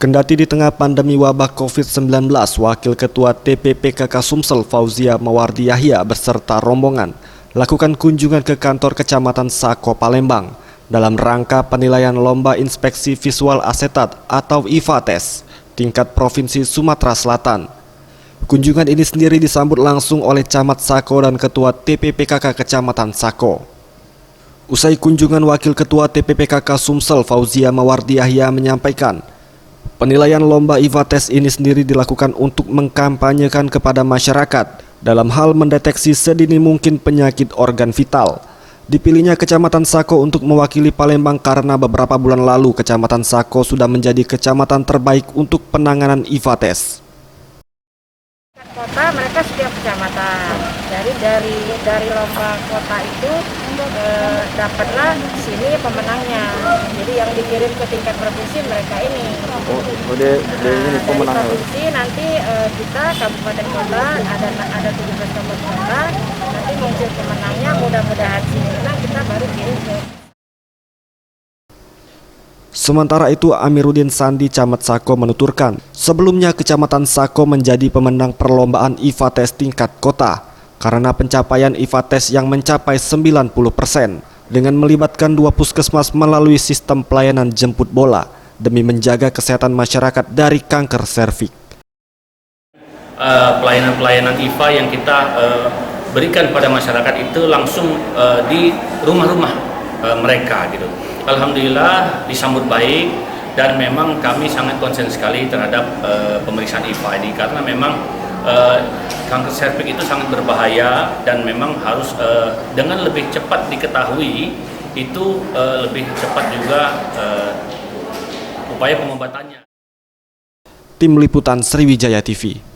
Kendati di tengah pandemi wabah COVID-19, Wakil Ketua TPPKK Sumsel Fauzia Mawardi Yahya beserta rombongan lakukan kunjungan ke kantor Kecamatan Sako, Palembang dalam rangka penilaian Lomba Inspeksi Visual Asetat atau IVATES tingkat Provinsi Sumatera Selatan. Kunjungan ini sendiri disambut langsung oleh Camat Sako dan Ketua TPPKK Kecamatan Sako. Usai kunjungan, Wakil Ketua TPPKK Sumsel Fauzia Mawardi Yahya menyampaikan, penilaian Lomba IVATES ini sendiri dilakukan untuk mengkampanyekan kepada masyarakat dalam hal mendeteksi sedini mungkin penyakit organ vital. Dipilihnya Kecamatan Sako untuk mewakili Palembang karena beberapa bulan lalu Kecamatan Sako sudah menjadi kecamatan terbaik untuk penanganan IVATES. Kota mereka setiap kecamatan, dari lomba kota itu dapatlah sini pemenangnya. Jadi yang dikirim ke tingkat provinsi mereka ini. Dari provinsi nanti kita kabupaten kota ada 17 kabupaten kota, nanti muncul pemenangnya, mudah-mudahan sini menang kita baru kirim ke. Sementara itu, Amiruddin Sandi Camat Sako menuturkan, sebelumnya Kecamatan Sako menjadi pemenang perlombaan IVATES tingkat kota karena pencapaian IVATES yang mencapai 90% dengan melibatkan 2 puskesmas melalui sistem pelayanan jemput bola demi menjaga kesehatan masyarakat dari kanker serviks. Pelayanan-pelayanan IVA yang kita berikan pada masyarakat itu langsung di rumah-rumah mereka gitu. Alhamdulillah disambut baik dan memang kami sangat konsen sekali terhadap pemeriksaan IVA ini karena memang kanker serviks itu sangat berbahaya dan memang harus dengan lebih cepat diketahui itu lebih cepat juga upaya pengobatannya. Tim Liputan Sriwijaya TV.